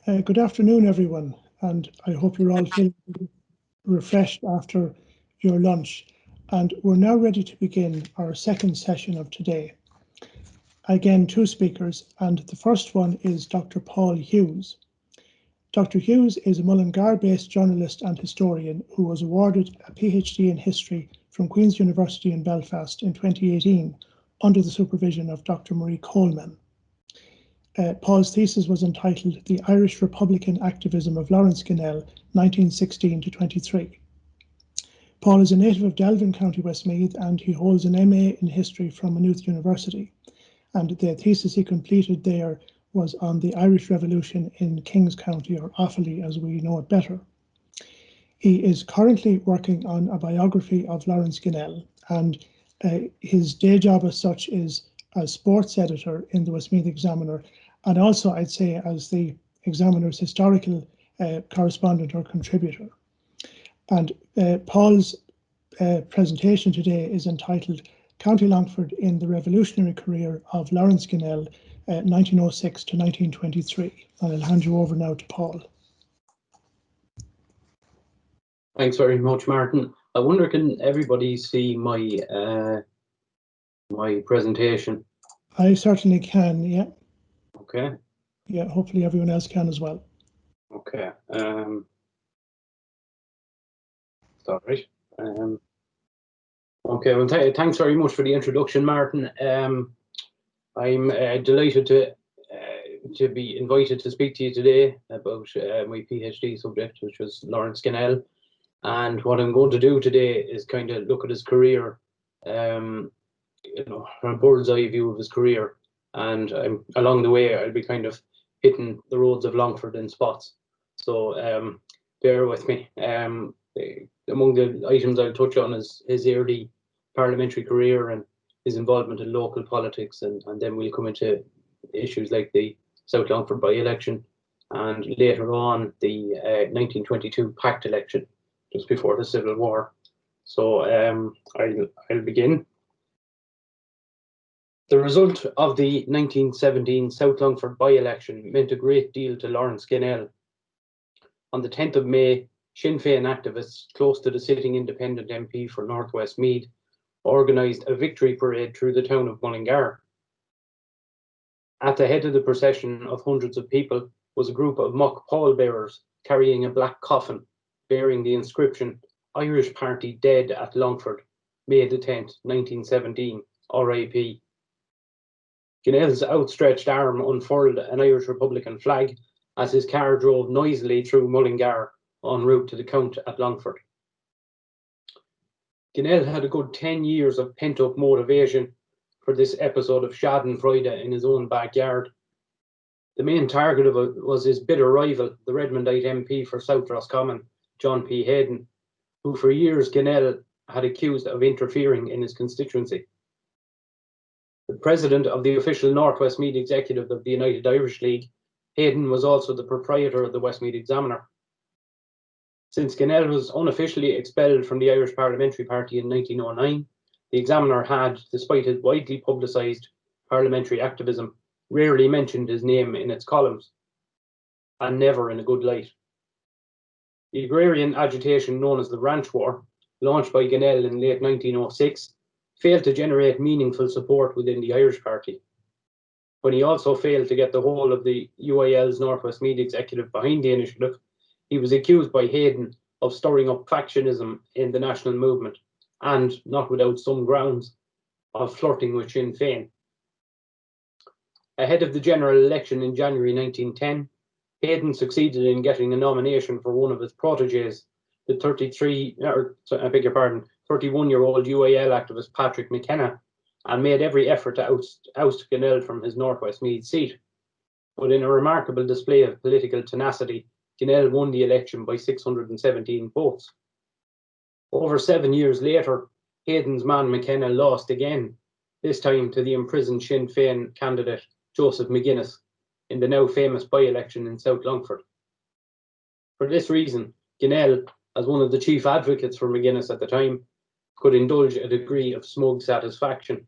Good afternoon, everyone, and I hope you're all feeling refreshed after your lunch. And we're now ready to begin our second session of today. Again, two speakers, and the first one is Dr. Paul Hughes. Dr. Hughes is a Mullingar-based journalist and historian who was awarded a PhD in history from Queen's University in Belfast in 2018 under the supervision of Dr. Marie Coleman. Paul's thesis was entitled The Irish Republican Activism of Laurence Ginnell, 1916 to 23. Paul is a native of Delvin, County Westmeath, and he holds an MA in history from Maynooth University. And the thesis he completed there was on the Irish Revolution in Kings County, or Offaly as we know it better. He is currently working on a biography of Laurence Ginnell, and his day job as such is as sports editor in the Westmeath Examiner, and also I'd say as the Examiner's historical correspondent or contributor. And Paul's presentation today is entitled County Longford in the Revolutionary Career of Laurence Ginnell, 1906 to 1923. And I'll hand you over now to Paul. Thanks very much, Martin. I wonder, can everybody see my my presentation? I certainly can, yeah. Okay. Yeah, hopefully everyone else can as well. Okay. Sorry. Okay, well, thanks very much for the introduction, Martin. I'm delighted to be invited to speak to you today about my PhD subject, which was Laurence Ginnell. And what I'm going to do today is kind of look at his career, from a bird's eye view of his career. And along the way, I'll be kind of hitting the roads of Longford in spots. So bear with me. Among the items I'll touch on is his early parliamentary career and his involvement in local politics, and then we'll come into issues like the South Longford by-election, and later on the 1922 Pact election, just before the Civil War. So I'll begin. The result of the 1917 South Longford by-election meant a great deal to Laurence Ginnell. On the 10th of May, Sinn Féin activists close to the sitting independent MP for North West Meath organised a victory parade through the town of Mullingar. At the head of the procession of hundreds of people was a group of mock pallbearers carrying a black coffin bearing the inscription, Irish Party Dead at Longford, May the 10th, 1917, RIP. Ginnell's outstretched arm unfurled an Irish Republican flag as his car drove noisily through Mullingar en route to the Count at Longford. Ginnell had a good 10 years of pent-up motivation for this episode of schadenfreude in his own backyard. The main target of it was his bitter rival, the Redmondite MP for South Roscommon, John P. Hayden, who for years Ginnell had accused of interfering in his constituency. The president of the official North West Meath executive of the United Irish League, Hayden was also the proprietor of the Westmeath Examiner. Since Ginnell was unofficially expelled from the Irish Parliamentary Party in 1909, the Examiner had, despite his widely publicised parliamentary activism, rarely mentioned his name in its columns, and never in a good light. The agrarian agitation known as the Ranch War, launched by Ginnell in late 1906, failed to generate meaningful support within the Irish Party. When he also failed to get the whole of the UIL's North West Meath executive behind the initiative, he was accused by Hayden of stirring up factionism in the national movement and, not without some grounds, of flirting with Sinn Féin. Ahead of the general election in January 1910, Hayden succeeded in getting a nomination for one of his protégés, the 31-year-old UIL activist Patrick Mckeon, and made every effort to oust Ginnell from his North West Meath seat. But in a remarkable display of political tenacity, Ginnell won the election by 617 votes. Over 7 years later, Hayden's man Mckeon lost again, this time to the imprisoned Sinn Féin candidate Joseph McGuinness in the now famous by-election in South Longford. For this reason, Ginnell, as one of the chief advocates for McGuinness at the time, could indulge a degree of smug satisfaction.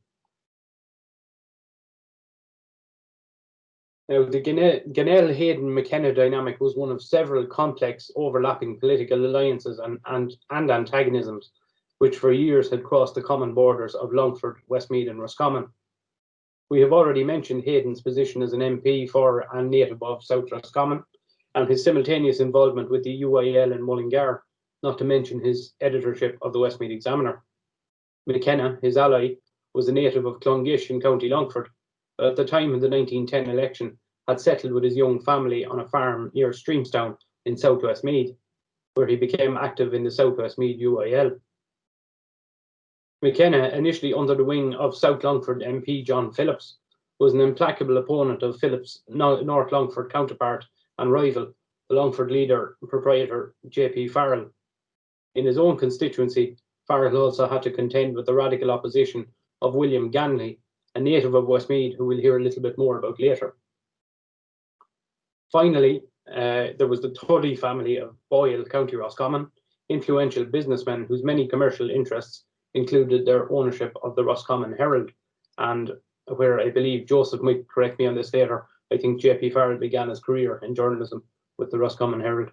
Now, the Ginnell-Hayden-McKenna dynamic was one of several complex overlapping political alliances and antagonisms, which for years had crossed the common borders of Longford, Westmeath and Roscommon. We have already mentioned Hayden's position as an MP for and native of South Roscommon, and his simultaneous involvement with the UIL in Mullingar, not to mention his editorship of the Westmeath Examiner. McKenna, his ally, was a native of Clongish in County Longford, but at the time of the 1910 election had settled with his young family on a farm near Streamstown in South Westmeath, where he became active in the South Westmeath UIL. McKenna, initially under the wing of South Longford MP John Phillips, was an implacable opponent of Phillips' North Longford counterpart and rival, the Longford leader proprietor J.P. Farrell. In his own constituency, Farrell also had to contend with the radical opposition of William Ganley, a native of Westmeath, who we'll hear a little bit more about later. Finally, there was the Tully family of Boyle, County Roscommon, influential businessmen whose many commercial interests included their ownership of the Roscommon Herald, and where I believe Joseph might correct me on this later, I think J.P. Farrell began his career in journalism with the Roscommon Herald.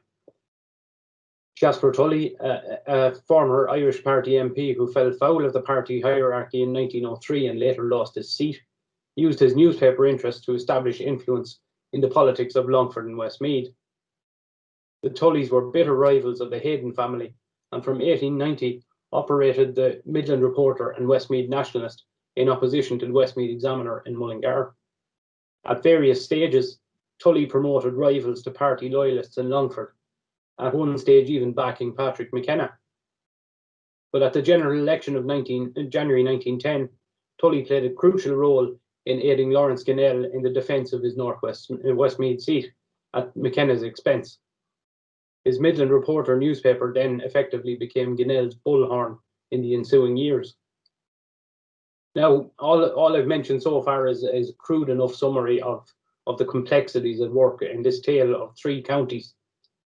Jasper Tully, a former Irish Party MP who fell foul of the party hierarchy in 1903 and later lost his seat, used his newspaper interest to establish influence in the politics of Longford and Westmeath. The Tullys were bitter rivals of the Hayden family, and from 1890 operated the Midland Reporter and Westmeath Nationalist in opposition to the Westmeath Examiner in Mullingar. At various stages, Tully promoted rivals to party loyalists in Longford, at one stage even backing Patrick McKenna. But at the general election of January 1910, Tully played a crucial role in aiding Laurence Ginnell in the defence of his Westmeath seat at McKenna's expense. His Midland Reporter newspaper then effectively became Ginnell's bullhorn in the ensuing years. Now, all I've mentioned so far is a crude enough summary of the complexities at work in this tale of three counties,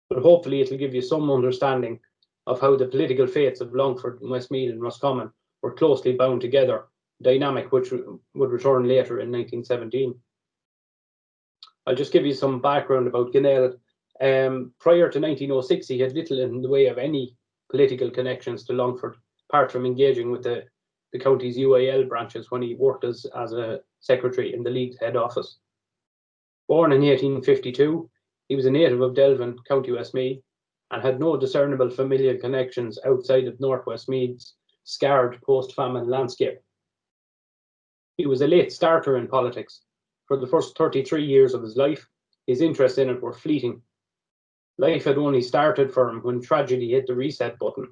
but hopefully it'll give you some understanding of how the political fates of Longford, Westmeath and Roscommon were closely bound together, dynamic which would return later in 1917. I'll just give you some background about Ginnell. Prior to 1906, he had little in the way of any political connections to Longford, apart from engaging with the county's UIL branches when he worked as a secretary in the League's head office. Born in 1852, he was a native of Delvin, County Westmeath, and had no discernible familial connections outside of North Westmeath's scarred post-famine landscape. He was a late starter in politics. For the first 33 years of his life, his interests in it were fleeting. Life had only started for him when tragedy hit the reset button.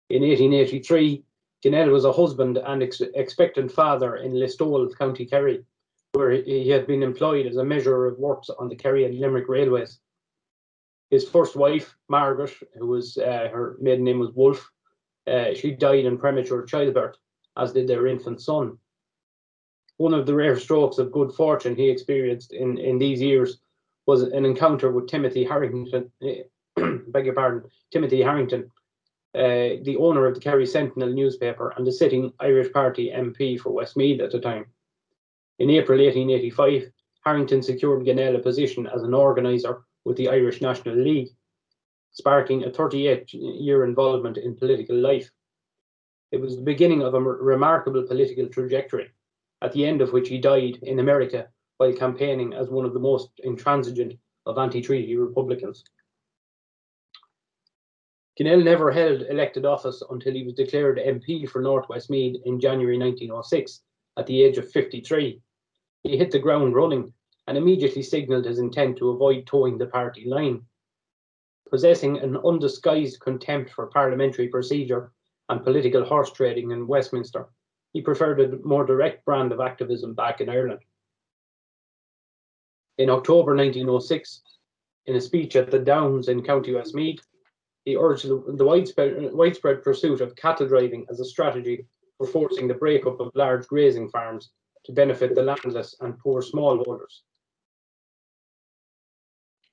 In 1883, Ginnell was a husband and expectant father in Listowel, County Kerry, where he had been employed as a measurer of works on the Kerry and Limerick railways. His first wife, Margaret, who was her maiden name was Wolfe, she died in premature childbirth, as did their infant son. One of the rare strokes of good fortune he experienced in these years was an encounter with Timothy Harrington, Timothy Harrington, the owner of the Kerry Sentinel newspaper and the sitting Irish Party MP for Westmeath at the time. In April 1885, Harrington secured Ginnell a position as an organiser with the Irish National League, sparking a 38-year involvement in political life. It was the beginning of a remarkable political trajectory, at the end of which he died in America while campaigning as one of the most intransigent of anti-treaty Republicans. Ginnell never held elected office until he was declared MP for North Westmeath in January 1906 at the age of 53. He hit the ground running and immediately signalled his intent to avoid towing the party line. Possessing an undisguised contempt for parliamentary procedure and political horse trading in Westminster, he preferred a more direct brand of activism back in Ireland. In October 1906, in a speech at the Downs in County Westmeath, he urged the widespread pursuit of cattle driving as a strategy for forcing the breakup of large grazing farms to benefit the landless and poor smallholders.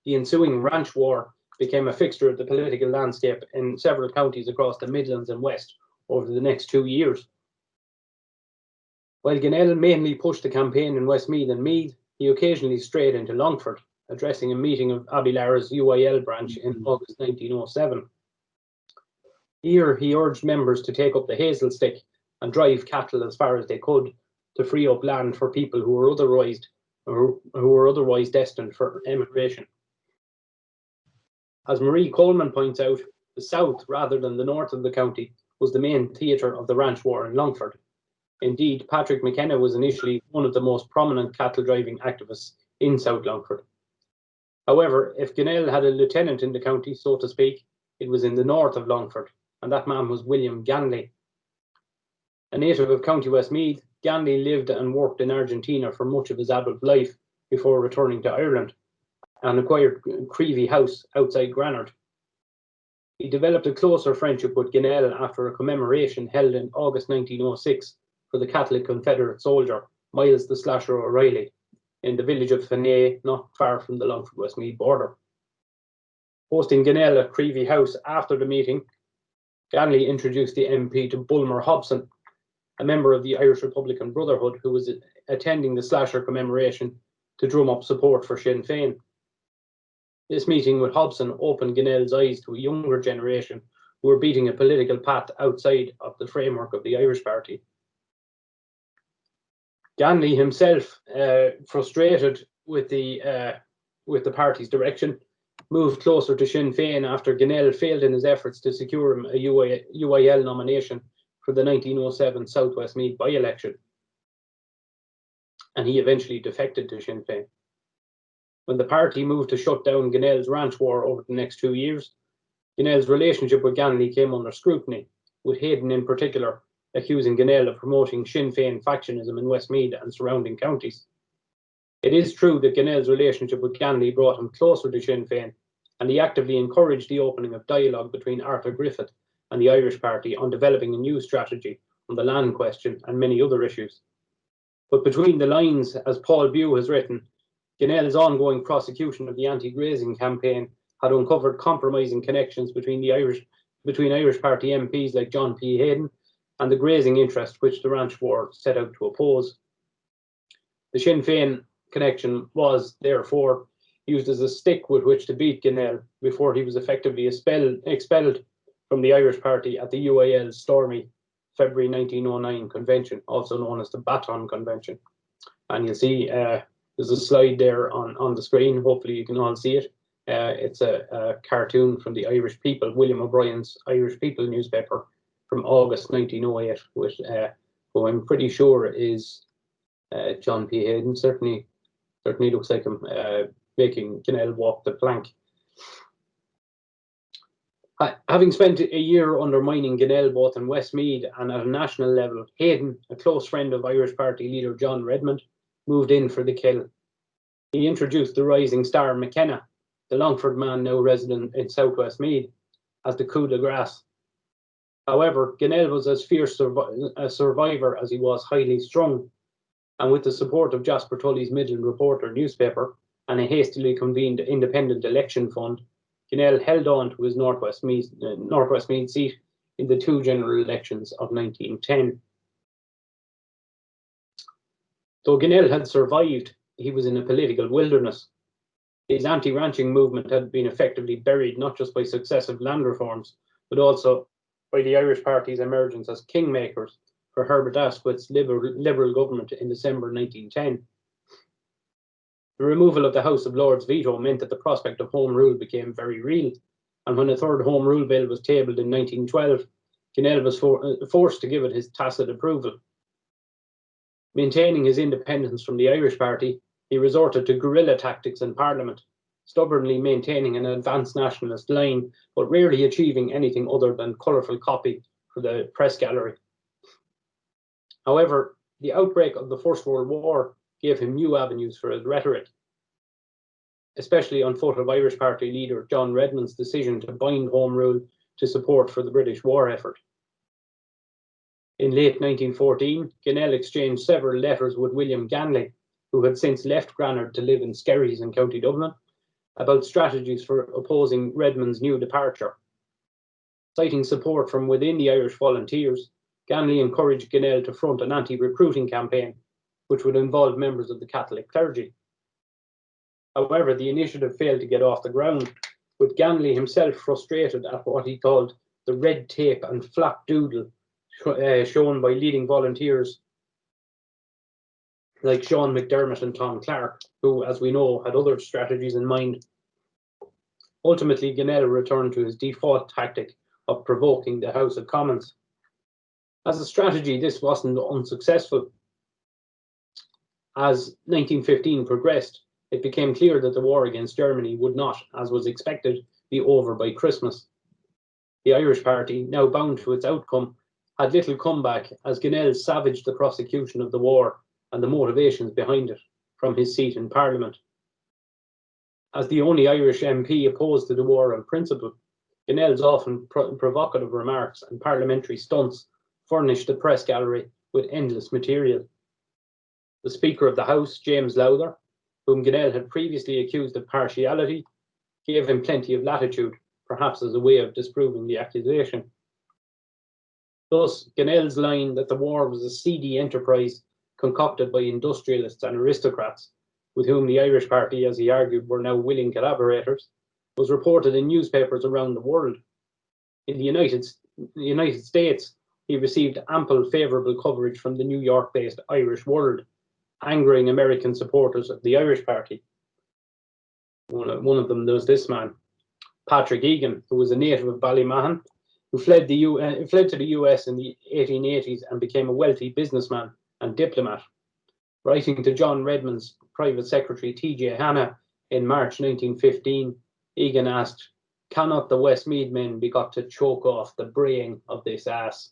The ensuing ranch war became a fixture of the political landscape in several counties across the Midlands and West over the next 2 years. While Ginnell mainly pushed the campaign in Westmeath and Meath, he occasionally strayed into Longford, addressing a meeting of Abelard's UIL branch in August 1907. Here he urged members to take up the hazel stick and drive cattle as far as they could to free up land for people who were otherwise destined for emigration. As Marie Coleman points out, the south rather than the north of the county was the main theatre of the ranch war in Longford. Indeed, Patrick McKenna was initially one of the most prominent cattle driving activists in South Longford. However, if Ginnell had a lieutenant in the county, so to speak, it was in the north of Longford, and that man was William Ganley. A native of County Westmeath, Ganley lived and worked in Argentina for much of his adult life before returning to Ireland, and acquired Creevy House outside Granard. He developed a closer friendship with Ginnell after a commemoration held in August 1906 for the Catholic Confederate soldier Miles the Slasher O'Reilly in the village of Fenay, not far from the Longford-Westmeath border. Hosting Ginnell at Creevy House after the meeting, Ganley introduced the MP to Bulmer Hobson, a member of the Irish Republican Brotherhood who was attending the Slasher commemoration to drum up support for Sinn Féin. This meeting with Hobson opened Ginnell's eyes to a younger generation who were beating a political path outside of the framework of the Irish Party. Ganley himself, frustrated with the party's direction, moved closer to Sinn Féin after Ginnell failed in his efforts to secure him a UIL nomination for the 1907 South Westmeath by-election, and he eventually defected to Sinn Féin. When the party moved to shut down Ginnell's ranch war over the next 2 years, Ginnell's relationship with Ganley came under scrutiny, with Hayden in particular accusing Ginnell of promoting Sinn Féin factionism in Westmeath and surrounding counties. It is true that Ginnell's relationship with Ganley brought him closer to Sinn Féin, and he actively encouraged the opening of dialogue between Arthur Griffith and the Irish Party on developing a new strategy on the land question and many other issues. But between the lines, as Paul Bew has written, Ginnell's ongoing prosecution of the anti-grazing campaign had uncovered compromising connections between Irish Party MPs like John P. Hayden and the grazing interest which the ranch war set out to oppose. The Sinn Féin connection was, therefore, used as a stick with which to beat Ginnell before he was effectively expelled from the Irish Party at the UIL's stormy February 1909 convention, also known as the Baton Convention. And you'll see there's a slide there on the screen. Hopefully you can all see it. It's a cartoon from the Irish People, William O'Brien's Irish People newspaper from August 1908, which who I'm pretty sure is John P. Hayden. Certainly looks like him making Ginnell walk the plank. Having spent a year undermining Ginnell both in Westmeath and at a national level, Hayden, a close friend of Irish Party leader John Redmond, moved in for the kill. He introduced the rising star McKenna, the Longford man now resident in South Westmeath, as the coup de grace. However, Ginnell was as fierce a survivor as he was highly strung, and with the support of Jasper Tully's Midland Reporter newspaper and a hastily convened independent election fund, Ginnell held on to his North Westmeath seat in the two general elections of 1910. Though Ginnell had survived, he was in a political wilderness. His anti-ranching movement had been effectively buried not just by successive land reforms, but also by the Irish Party's emergence as kingmakers for Herbert Asquith's Liberal government in December 1910. The removal of the House of Lords veto meant that the prospect of Home Rule became very real, and when a third Home Rule bill was tabled in 1912, Ginnell was forced to give it his tacit approval. Maintaining his independence from the Irish Party, he resorted to guerrilla tactics in Parliament, stubbornly maintaining an advanced nationalist line, but rarely achieving anything other than colourful copy for the press gallery. However, the outbreak of the First World War gave him new avenues for his rhetoric, especially on foot of Irish Party leader John Redmond's decision to bind Home Rule to support for the British war effort. In late 1914, Ginnell exchanged several letters with William Ganley, who had since left Granard to live in Skerries in County Dublin, about strategies for opposing Redmond's new departure. Citing support from within the Irish Volunteers, Ganley encouraged Ginnell to front an anti-recruiting campaign, which would involve members of the Catholic clergy, However, the initiative failed to get off the ground, with Ganley himself frustrated at what he called the red tape and flapdoodle shown by leading volunteers like Sean McDermott and Tom Clark, who, as we know, had other strategies in mind. Ultimately, Ginnell returned to his default tactic of provoking the House of Commons. As a strategy, this wasn't unsuccessful. As 1915 progressed, it became clear that the war against Germany would not, as was expected, be over by Christmas. The Irish Party, now bound to its outcome, had little comeback as Ginnell savaged the prosecution of the war and the motivations behind it from his seat in Parliament. As the only Irish MP opposed to the war on principle, Ginnell's often provocative remarks and parliamentary stunts furnished the press gallery with endless material. The Speaker of the House, James Lowther, whom Ginnell had previously accused of partiality, gave him plenty of latitude, perhaps as a way of disproving the accusation. Thus, Ginnell's line that the war was a seedy enterprise concocted by industrialists and aristocrats, with whom the Irish Party, as he argued, were now willing collaborators, was reported in newspapers around the world. In the United States, he received ample favourable coverage from the New York-based Irish World, angering American supporters of the Irish Party. One of them was this man, Patrick Egan, who was a native of Ballymahon, who fled to the US in the 1880s and became a wealthy businessman and diplomat. Writing to John Redmond's private secretary T.J. Hanna in March 1915, Egan asked, "Cannot the Westmeath men be got to choke off the braying of this ass?"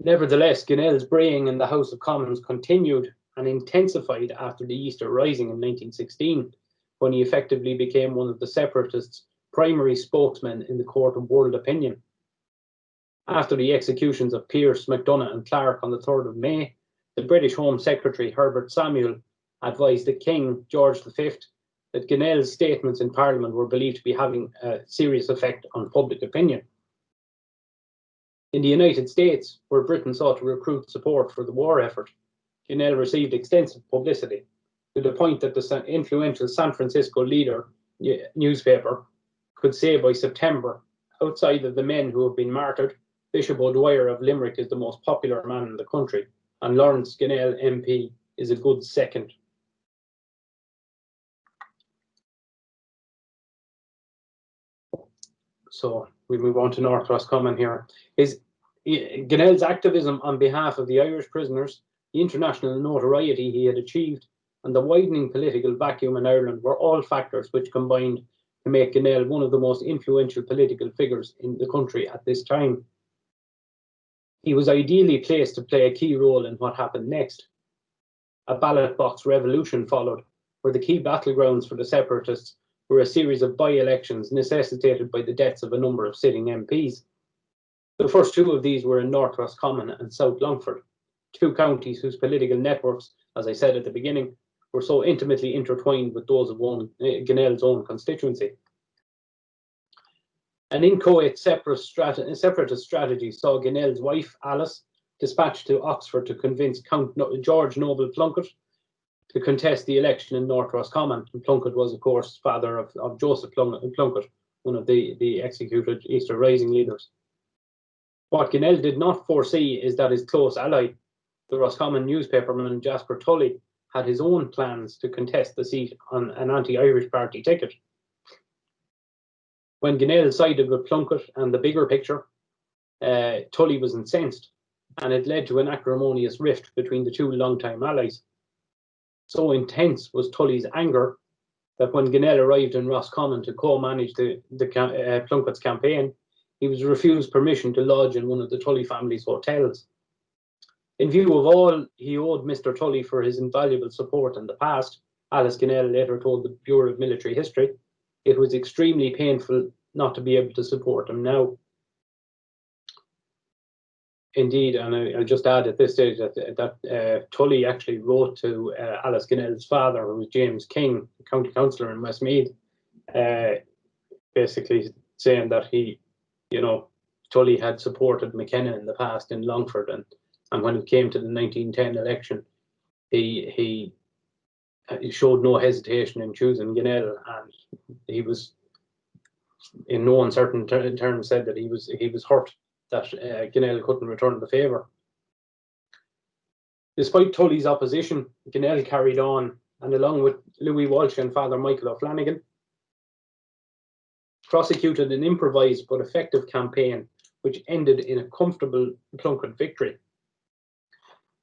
Nevertheless, Ginnell's braying in the House of Commons continued and intensified after the Easter Rising in 1916, when he effectively became one of the separatists' primary spokesmen in the court of world opinion. After the executions of Pearse, MacDonagh and Clark on the 3rd of May, the British Home Secretary Herbert Samuel advised the King, George V, that Ginnell's statements in Parliament were believed to be having a serious effect on public opinion. In the United States, where Britain sought to recruit support for the war effort, Ginnell received extensive publicity, to the point that the influential San Francisco Leader newspaper could say by September, outside of the men who have been martyred, Bishop O'Dwyer of Limerick is the most popular man in the country, and Laurence Ginnell MP is a good second. So we move on to North Roscommon here. Ginnell's activism on behalf of the Irish prisoners, the international notoriety he had achieved, and the widening political vacuum in Ireland were all factors which combined to make Ginnell one of the most influential political figures in the country at this time. He was ideally placed to play a key role in what happened next. A ballot box revolution followed, where the key battlegrounds for the separatists were a series of by-elections necessitated by the deaths of a number of sitting MPs. The first two of these were in North Roscommon and South Longford, two counties whose political networks, as I said at the beginning, were so intimately intertwined with those of Ginnell's own constituency. An inchoate separatist strategy saw Ginnell's wife, Alice, dispatched to Oxford to convince Count George Noble Plunkett to contest the election in North Roscommon. And Plunkett was, of course, father of Joseph Plunkett, one of the executed Easter Rising leaders. What Ginnell did not foresee is that his close ally, the Roscommon newspaperman Jasper Tully, had his own plans to contest the seat on an anti-Irish party ticket. When Ginnell sided with Plunkett and the bigger picture, Tully was incensed, and it led to an acrimonious rift between the two longtime allies. So intense was Tully's anger that when Ginnell arrived in Roscommon to co-manage Plunkett's campaign, he was refused permission to lodge in one of the Tully family's hotels. In view of all he owed Mr. Tully for his invaluable support in the past, Alice Ginnell later told the Bureau of Military History, it was extremely painful not to be able to support him now. Indeed, and I'll just add at this stage that Tully actually wrote to Alice Ginnell's father, who was James King, county councillor in Westmeath, basically saying that Tully had supported McKenna in the past in Longford, and when it came to the 1910 election, he he showed no hesitation in choosing Ginnell, and he was, in no uncertain terms, said that he was hurt that Ginnell couldn't return the favour. Despite Tully's opposition, Ginnell carried on, and along with Louis Walsh and Father Michael O'Flanagan, prosecuted an improvised but effective campaign which ended in a comfortable Plunkett victory.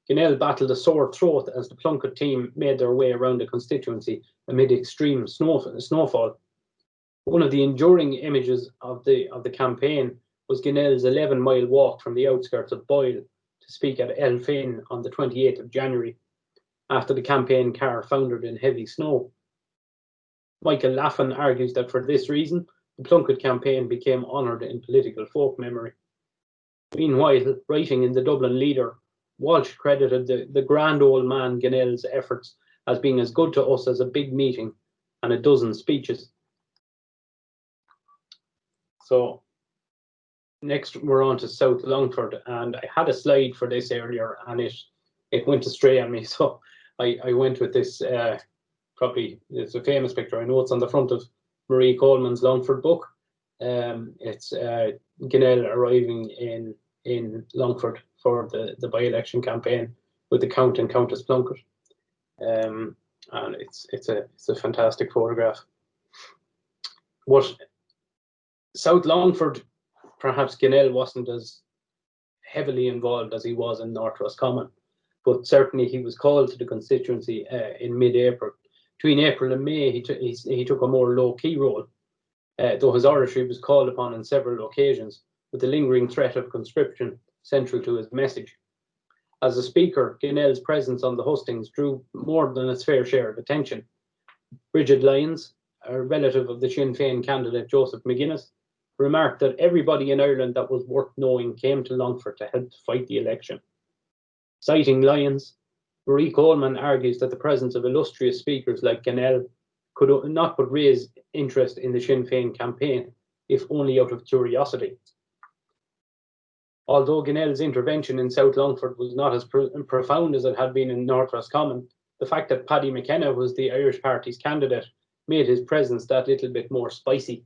Ginnell battled a sore throat as the Plunkett team made their way around the constituency amid extreme snowfall. One of the enduring images of the campaign was Ginnell's 11-mile walk from the outskirts of Boyle to speak at Elphin on the 28th of January, after the campaign car foundered in heavy snow. Michael Laffan argues that for this reason, the Plunkett campaign became honoured in political folk memory. Meanwhile, writing in the Dublin Leader, Walsh credited the grand old man Ginnell's efforts as being as good to us as a big meeting and a dozen speeches. So next we're on to South Longford, and I had a slide for this earlier and it went astray on me, so I went with this. Probably it's a famous picture. I know it's on the front of Marie Coleman's Longford book. It's Ginnell arriving in Longford for the by-election campaign with the Count and Countess Plunkett, and it's a fantastic photograph. What South Longford, perhaps Ginnell wasn't as heavily involved as he was in North Roscommon, but certainly he was called to the constituency in mid-April. Between April and May, he took a more low-key role, though his oratory was called upon on several occasions, with the lingering threat of conscription central to his message. As a speaker, Ginnell's presence on the hustings drew more than its fair share of attention. Bridget Lyons, a relative of the Sinn Féin candidate Joseph McGuinness, remarked that everybody in Ireland that was worth knowing came to Longford to help fight the election. Citing Lyons, Marie Coleman argues that the presence of illustrious speakers like Ginnell could not but raise interest in the Sinn Féin campaign, if only out of curiosity. Although Ginnell's intervention in South Longford was not as profound as it had been in North Roscommon, the fact that Paddy McKenna was the Irish Party's candidate made his presence that little bit more spicy.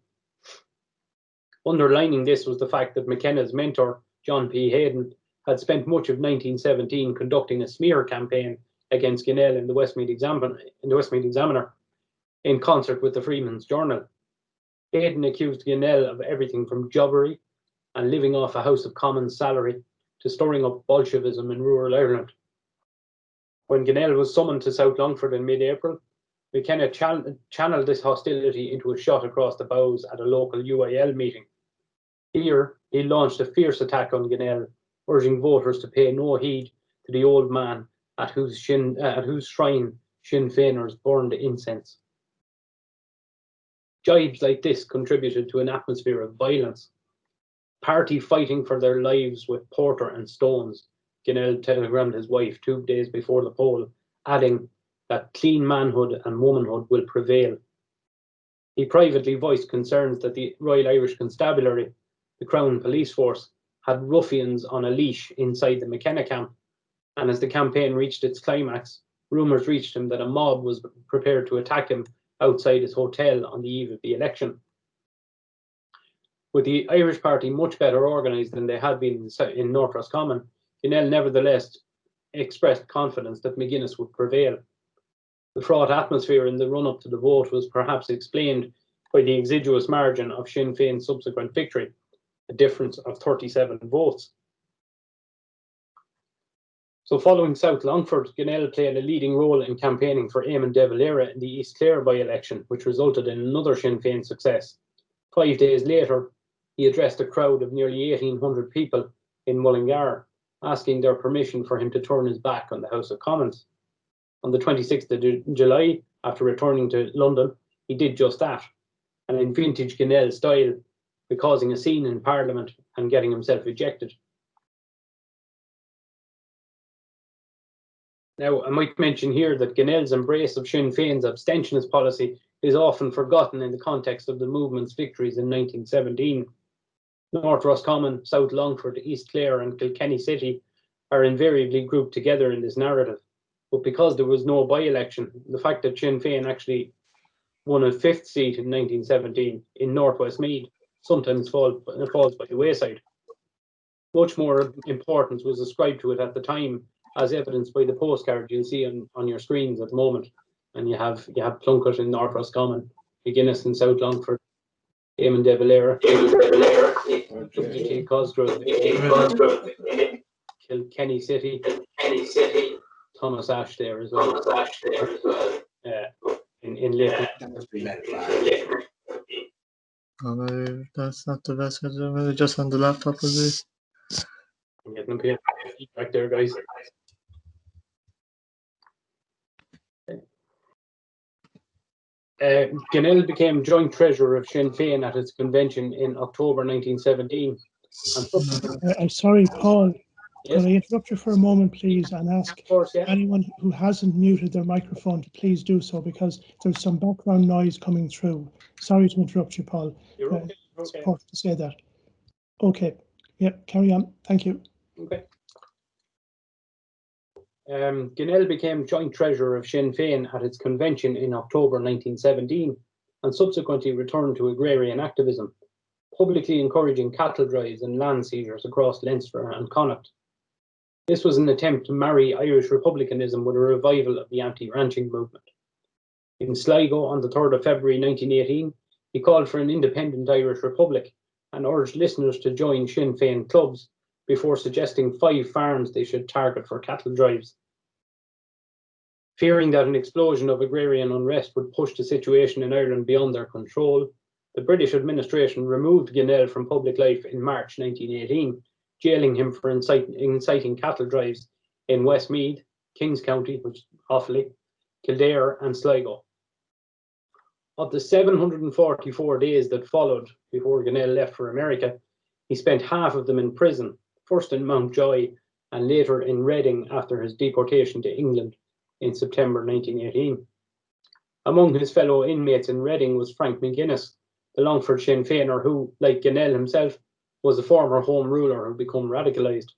Underlining this was the fact that McKenna's mentor, John P. Hayden, had spent much of 1917 conducting a smear campaign against Ginnell in the Westmeath Examiner, in concert with the Freeman's Journal. Hayden accused Ginnell of everything from jobbery and living off a House of Commons salary to stirring up Bolshevism in rural Ireland. When Ginnell was summoned to South Longford in mid-April, McKenna channeled this hostility into a shot across the bows at a local UIL meeting. Here, he launched a fierce attack on Ginnell, urging voters to pay no heed to the old man at whose shrine Sinn Féiners burned incense. Jibes like this contributed to an atmosphere of violence. Party fighting for their lives with porter and stones, Ginnell telegrammed his wife 2 days before the poll, adding that clean manhood and womanhood will prevail. He privately voiced concerns that the Royal Irish Constabulary, the Crown Police Force, had ruffians on a leash inside the McKenna camp, and as the campaign reached its climax, rumours reached him that a mob was prepared to attack him outside his hotel on the eve of the election. With the Irish Party much better organised than they had been in North Roscommon, Ginnell nevertheless expressed confidence that McGuinness would prevail. The fraught atmosphere in the run-up to the vote was perhaps explained by the exiguous margin of Sinn Féin's subsequent victory, a difference of 37 votes. So following South Longford, Ginnell played a leading role in campaigning for Eamon de Valera in the East Clare by-election, which resulted in another Sinn Féin success. 5 days later, he addressed a crowd of nearly 1,800 people in Mullingar, asking their permission for him to turn his back on the House of Commons. On the 26th of July, after returning to London, he did just that, and in vintage Ginnell style, causing a scene in Parliament and getting himself ejected. Now, I might mention here that Ginnell's embrace of Sinn Féin's abstentionist policy is often forgotten in the context of the movement's victories in 1917. North Roscommon, South Longford, East Clare and Kilkenny City are invariably grouped together in this narrative, But because there was no by-election, the fact that Sinn Féin actually won a 5th seat in 1917 in North West Meath sometimes falls by the wayside. Much more importance was ascribed to it at the time, as evidenced by the postcard you'll see on your screens at the moment. And you have Plunkett in North Roscommon, McGuinness in South Longford, Eamon de Valera, Cosgrove, Kilkenny City, Thomas Ashe there as well. In Layton. No, that's not the best. Just on the laptop, is it? I'm getting up here. Feedback there, guys. Ginnell became joint treasurer of Sinn Féin at its convention in October 1917. I'm sorry, Paul. Yes? Could I interrupt you for a moment, please, and ask Of course, yeah. anyone who hasn't muted their microphone to please do so, because there's some background noise coming through. Sorry to interrupt you, Paul. You're okay. It's important to say that. Okay. Yep, carry on. Thank you. Okay. Ginnell became joint treasurer of Sinn Féin at its convention in October 1917 and subsequently returned to agrarian activism, publicly encouraging cattle drives and land seizures across Leinster and Connacht. This was an attempt to marry Irish republicanism with a revival of the anti-ranching movement. In Sligo on the 3rd of February 1918, he called for an independent Irish republic and urged listeners to join Sinn Féin clubs before suggesting 5 farms they should target for cattle drives. Fearing that an explosion of agrarian unrest would push the situation in Ireland beyond their control, the British administration removed Ginnell from public life in March 1918, jailing him for inciting cattle drives in Westmeath, Kings County, which is Offaly, Kildare and Sligo. Of the 744 days that followed before Ginnell left for America, he spent half of them in prison, first in Mountjoy and later in Reading after his deportation to England in September 1918. Among his fellow inmates in Reading was Frank McGuinness, the Longford Sinn Féiner who, like Ginnell himself, was a former Home Ruler who became radicalised.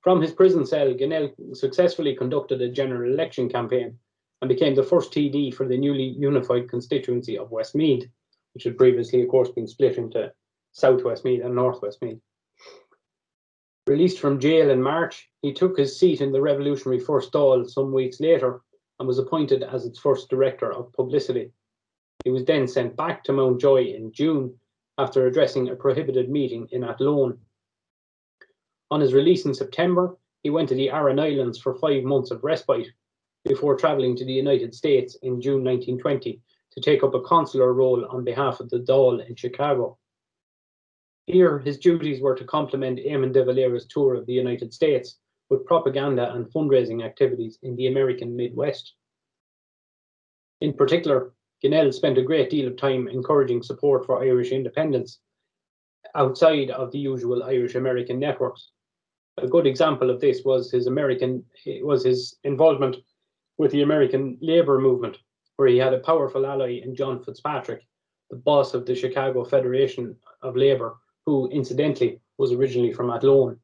From his prison cell, Ginnell successfully conducted a general election campaign and became the first TD for the newly unified constituency of Westmeath, which had previously, of course, been split into South Westmeath and North Westmeath. Released from jail in March, he took his seat in the revolutionary First Dáil some weeks later and was appointed as its first director of publicity. He was then sent back to Mountjoy in June after addressing a prohibited meeting in Athlone. On his release in September, he went to the Aran Islands for 5 months of respite before travelling to the United States in June 1920 to take up a consular role on behalf of the Dáil in Chicago. Here, his duties were to complement Eamon de Valera's tour of the United States with propaganda and fundraising activities in the American Midwest. In particular, Ginnell spent a great deal of time encouraging support for Irish independence outside of the usual Irish-American networks. A good example of this was his involvement with the American labor movement, where he had a powerful ally in John Fitzpatrick, the boss of the Chicago Federation of Labor, who, incidentally, was originally from Athlone.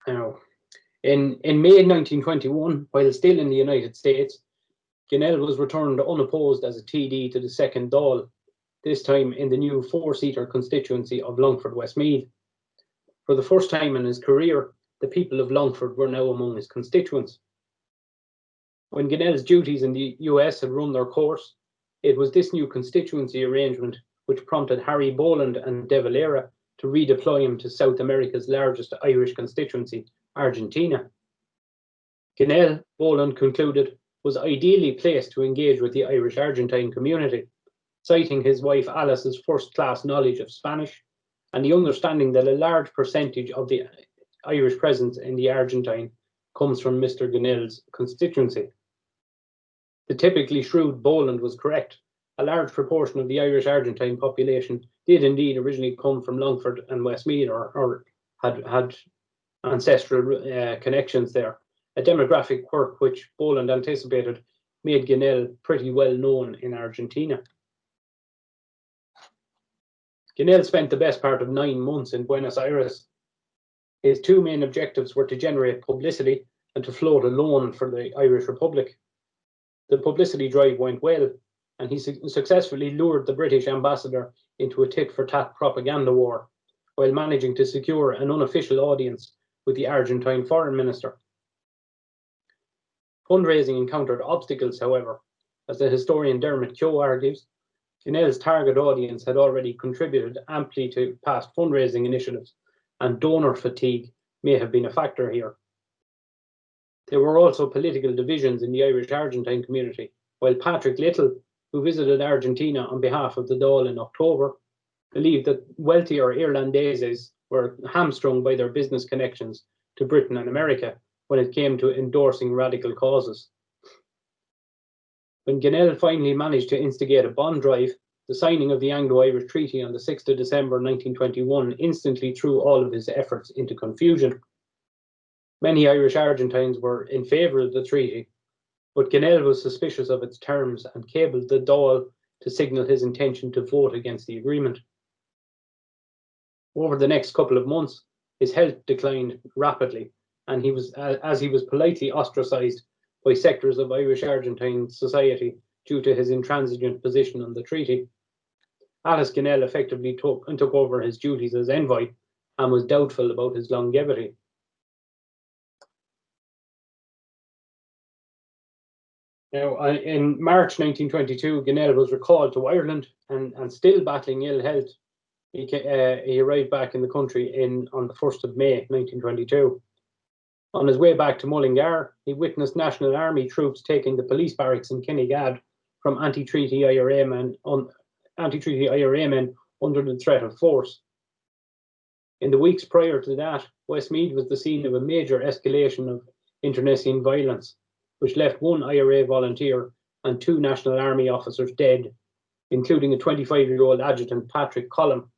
Now, in May 1921, while still in the United States, Ginnell was returned unopposed as a TD to the second Dáil, this time in the new 4-seater constituency of Longford Westmeath. For the first time in his career, the people of Longford were now among his constituents. When Ginnell's duties in the US had run their course, it was this new constituency arrangement which prompted Harry Boland and De Valera to redeploy him to South America's largest Irish constituency, Argentina. Ginnell, Boland concluded, was ideally placed to engage with the Irish Argentine community, citing his wife Alice's first-class knowledge of Spanish and the understanding that a large percentage of the Irish presence in the Argentine comes from Mr. Ginnell's constituency. The typically shrewd Boland was correct. A large proportion of the Irish Argentine population did indeed originally come from Longford and Westmeath or had ancestral connections there, a demographic quirk which Boland anticipated made Ginnell pretty well known in Argentina. Ginnell spent the best part of 9 months in Buenos Aires His two main objectives were to generate publicity and to float a loan for the Irish Republic. The publicity drive went well, and he successfully lured the British ambassador into a tit-for-tat propaganda war, while managing to secure an unofficial audience with the Argentine foreign minister. Fundraising encountered obstacles, however. As the historian Dermot Keogh argues, Ginnell's target audience had already contributed amply to past fundraising initiatives, and donor fatigue may have been a factor here. There were also political divisions in the Irish Argentine community, while Patrick Little, who visited Argentina on behalf of the Dáil in October, believed that wealthier Irlandeses were hamstrung by their business connections to Britain and America when it came to endorsing radical causes. When Ginnell finally managed to instigate a bond drive, the signing of the Anglo-Irish Treaty on the 6th of December 1921 instantly threw all of his efforts into confusion. Many Irish Argentines were in favour of the treaty, but Ginnell was suspicious of its terms and cabled the Dáil to signal his intention to vote against the agreement. Over the next couple of months, his health declined rapidly, and he was politely ostracised by sectors of Irish Argentine society due to his intransigent position on the treaty. Alice Ginnell effectively took over his duties as envoy and was doubtful about his longevity. Now, in March 1922, Ginnell was recalled to Ireland and still battling ill health. He arrived back in the country on the 1st of May 1922. On his way back to Mullingar, he witnessed National Army troops taking the police barracks in Kinnegad from anti-treaty IRA men under the threat of force. In the weeks prior to that, Westmeath was the scene of a major escalation of internecine violence, which left one IRA volunteer and two National Army officers dead, including a 25-year-old adjutant, Patrick Cullum,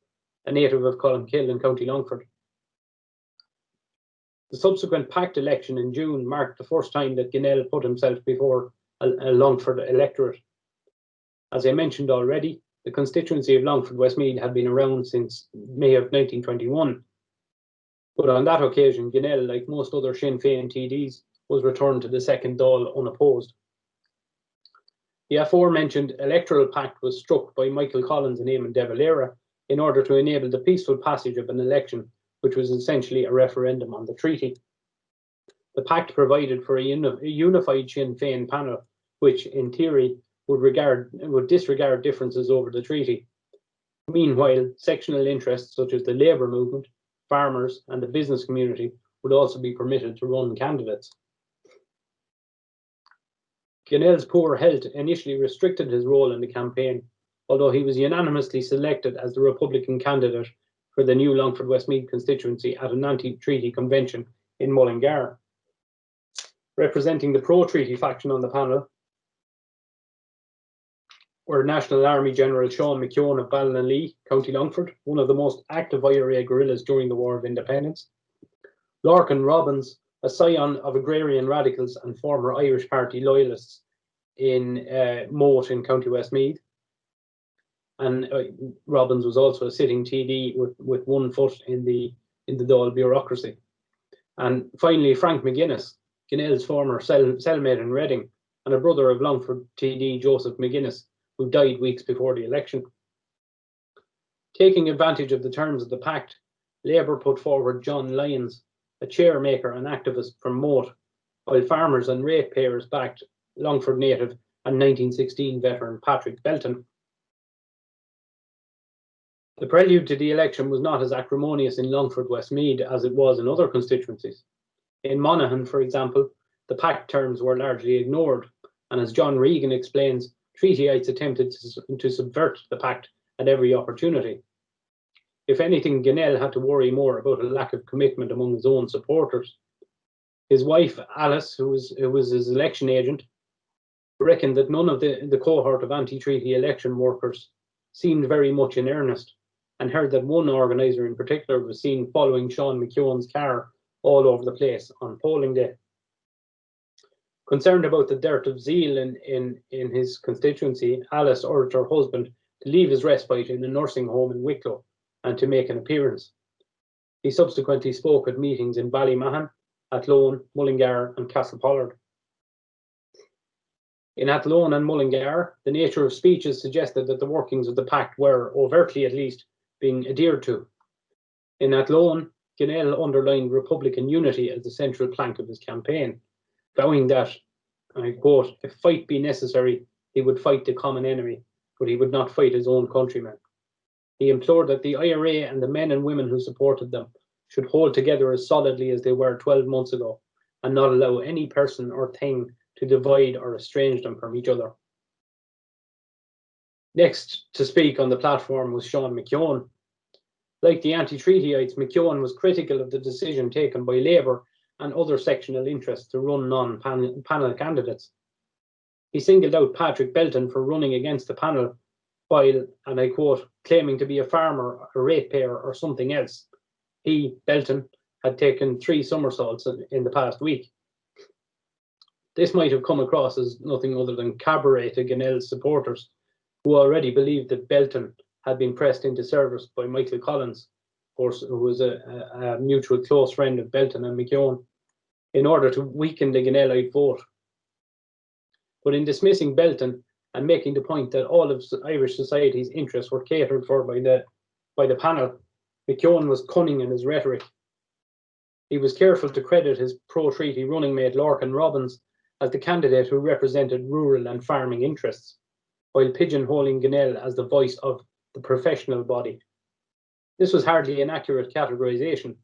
a native of Columkill in County Longford. The subsequent pact election in June marked the first time that Ginnell put himself before a Longford electorate. As I mentioned already, the constituency of Longford Westmeath had been around since May of 1921. But on that occasion, Ginnell, like most other Sinn Féin TDs, was returned to the second Dáil unopposed. The aforementioned electoral pact was struck by Michael Collins and Eamon de Valera in order to enable the peaceful passage of an election, which was essentially a referendum on the treaty. The pact provided for a unified Sinn Féin panel, which, in theory, would disregard differences over the treaty. Meanwhile, sectional interests such as the labour movement, farmers, and the business community would also be permitted to run candidates. Ginnell's poor health initially restricted his role in the campaign, although he was unanimously selected as the Republican candidate for the new Longford Westmeath constituency at an anti-treaty convention in Mullingar. Representing the pro-treaty faction on the panel were National Army General Sean Mckeon of Ballinallee, County Longford, one of the most active IRA guerrillas during the War of Independence; Lorcan Robbins, a scion of agrarian radicals and former Irish Party loyalists in Moat in County Westmeath. And Robbins was also a sitting TD with one foot in the Dáil bureaucracy. And finally, Frank McGuinness, Ginnell's former cellmate in Reading, and a brother of Longford TD Joseph McGuinness, who died weeks before the election. Taking advantage of the terms of the pact, Labour put forward John Lyons, a chairmaker and activist from Moat, while farmers and ratepayers backed Longford native and 1916 veteran Patrick Belton. The prelude to the election was not as acrimonious in Longford Westmeath as it was in other constituencies. In Monaghan, for example, the pact terms were largely ignored, and as John Regan explains, treatyites attempted to subvert the pact at every opportunity. If anything, Ginnell had to worry more about a lack of commitment among his own supporters. His wife, Alice, who was his election agent, reckoned that none of the cohort of anti-treaty election workers seemed very much in earnest, and heard that one organiser in particular was seen following Sean Mckeon's car all over the place on polling day. Concerned about the dearth of zeal in his constituency, Alice urged her husband to leave his respite in a nursing home in Wicklow and to make an appearance. He subsequently spoke at meetings in Ballymahan, Athlone, Mullingar and Castlepollard. In Athlone and Mullingar, the nature of speeches suggested that the workings of the pact were, overtly at least, being adhered to. In Athlone, Ginnell underlined Republican unity as the central plank of his campaign, vowing that, and I quote, if fight be necessary, he would fight the common enemy, but he would not fight his own countrymen. He implored that the IRA and the men and women who supported them should hold together as solidly as they were 12 months ago, and not allow any person or thing to divide or estrange them from each other. Next to speak on the platform was Sean Mckeon. Like the anti-treatyites, Mckeon was critical of the decision taken by Labour and other sectional interests to run non-panel candidates. He singled out Patrick Belton for running against the panel while, and I quote, claiming to be a farmer, a ratepayer or something else. He, Belton, had taken 3 somersaults in the past week. This might have come across as nothing other than cabaret to Ginnell's supporters, who already believed that Belton had been pressed into service by Michael Collins, of course, who was a mutual close friend of Belton and Mckeon, in order to weaken the Ginnellite vote. But in dismissing Belton and making the point that all of Irish society's interests were catered for by the panel, Mckeon was cunning in his rhetoric. He was careful to credit his pro-treaty running mate Lorcan Robbins as the candidate who represented rural and farming interests, while pigeonholing Ginnell as the voice of the professional body. This was hardly an accurate categorization.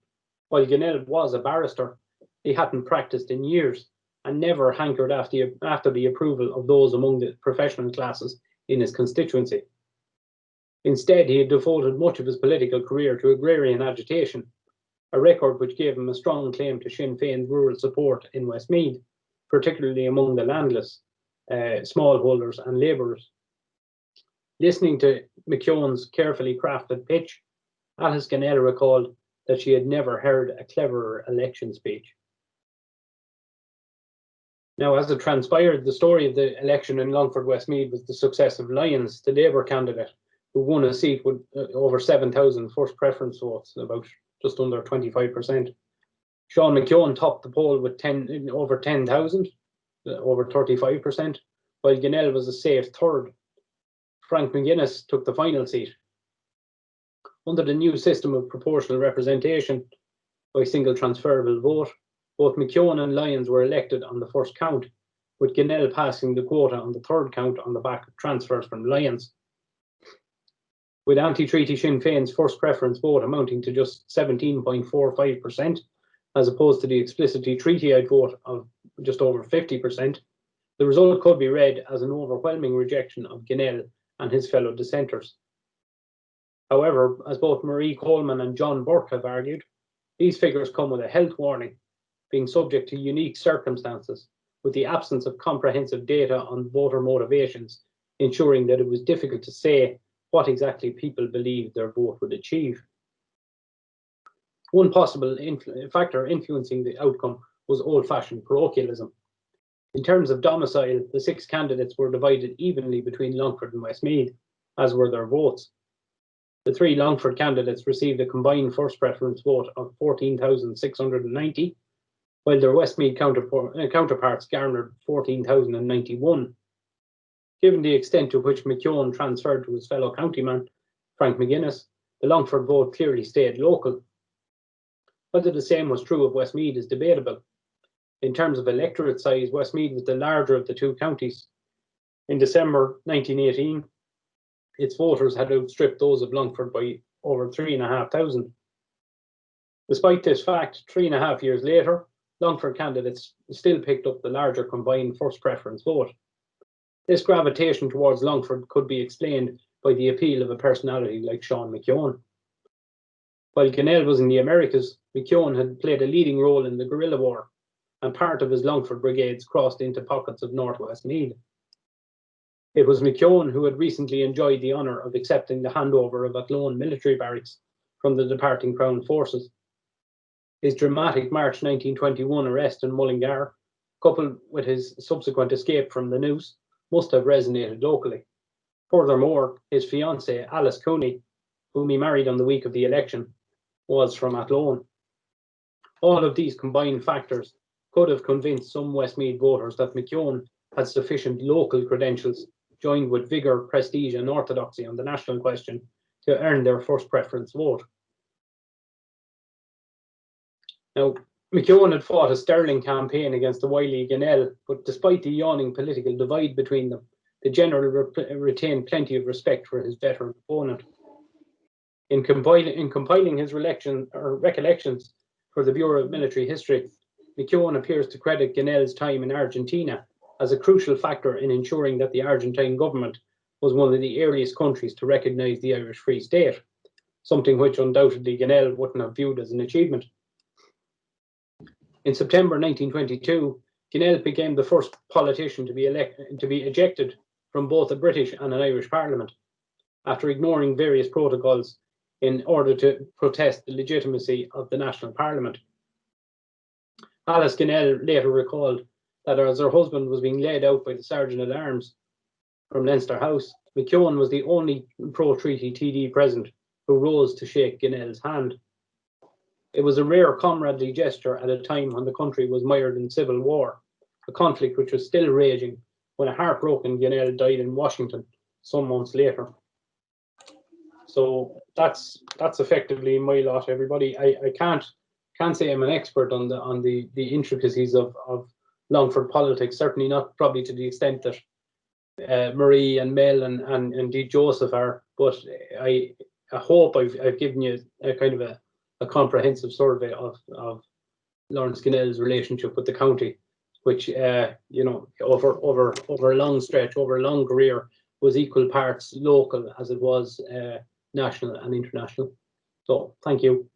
While Ginnell was a barrister, he hadn't practiced in years and never hankered after the approval of those among the professional classes in his constituency. Instead, he had devoted much of his political career to agrarian agitation, a record which gave him a strong claim to Sinn Féin's rural support in Westmeath, particularly among the landless, smallholders and labourers. Listening to Mckeon's carefully crafted pitch, Alice Ginnell recalled that she had never heard a cleverer election speech. Now, as it transpired, the story of the election in Longford Westmeath was the success of Lyons, the Labour candidate, who won a seat with over 7,000 first preference votes, about just under 25%. Sean Mckeon topped the poll with over 10,000, over 35%, while Ginnell was a safe third. Frank McGuinness took the final seat. Under the new system of proportional representation by single transferable vote, both Mckeon and Lyons were elected on the first count, with Ginnell passing the quota on the third count on the back of transfers from Lyons. With anti-treaty Sinn Féin's first preference vote amounting to just 17.45%, as opposed to the explicitly treatyite vote of just over 50%, the result could be read as an overwhelming rejection of Ginnell and his fellow dissenters. However, as both Marie Coleman and John Burke have argued, these figures come with a health warning, being subject to unique circumstances, with the absence of comprehensive data on voter motivations, ensuring that it was difficult to say what exactly people believed their vote would achieve. One possible factor influencing the outcome was old-fashioned parochialism. In terms of domicile, the 6 candidates were divided evenly between Longford and Westmeath, as were their votes. The 3 Longford candidates received a combined first preference vote of 14,690, while their Westmeath counterparts garnered 14,091. Given the extent to which Mckeon transferred to his fellow countyman, Frank McGuinness, the Longford vote clearly stayed local. Whether the same was true of Westmeath is debatable. In terms of electorate size, Westmeath was the larger of the 2 counties. In December 1918, its voters had outstripped those of Longford by over 3,500. Despite this fact, 3.5 years later, Longford candidates still picked up the larger combined first preference vote. This gravitation towards Longford could be explained by the appeal of a personality like Sean Mckeon. While Ginnell was in the Americas, Mckeon had played a leading role in the guerrilla war, and part of his Longford brigades crossed into pockets of northwest Meath. It was Mckeon who had recently enjoyed the honour of accepting the handover of Athlone military barracks from the departing Crown forces. His dramatic March 1921 arrest in Mullingar, coupled with his subsequent escape from the noose, must have resonated locally. Furthermore, his fiancée, Alice Cooney, whom he married on the week of the election, was from Athlone. All of these combined factors could have convinced some Westmeath voters that Mckeon had sufficient local credentials, joined with vigour, prestige and orthodoxy on the national question, to earn their first preference vote. Now, Mckeon had fought a sterling campaign against the wily Ginnell, but despite the yawning political divide between them, the general retained plenty of respect for his veteran opponent. In compiling his recollections for the Bureau of Military History, Mckeon appears to credit Ginnell's time in Argentina as a crucial factor in ensuring that the Argentine government was one of the earliest countries to recognise the Irish Free State, something which undoubtedly Ginnell wouldn't have viewed as an achievement. In September 1922, Ginnell became the first politician to be ejected from both a British and an Irish Parliament, after ignoring various protocols in order to protest the legitimacy of the National Parliament. Alice Ginnell later recalled that as her husband was being led out by the Sergeant-at-Arms from Leinster House, Mckeon was the only pro-treaty TD present who rose to shake Ginnell's hand. It was a rare comradely gesture at a time when the country was mired in civil war, a conflict which was still raging when a heartbroken Ginnell died in Washington some months later. So that's effectively my lot, everybody. I can't say I'm an expert on the intricacies of Longford politics, certainly not probably to the extent that Marie and Mel and indeed Joseph are, but I hope I've given you a kind of a comprehensive survey of Laurence Ginnell's relationship with the county, which over a long stretch, over a long career, was equal parts local as it was national and international. So thank you.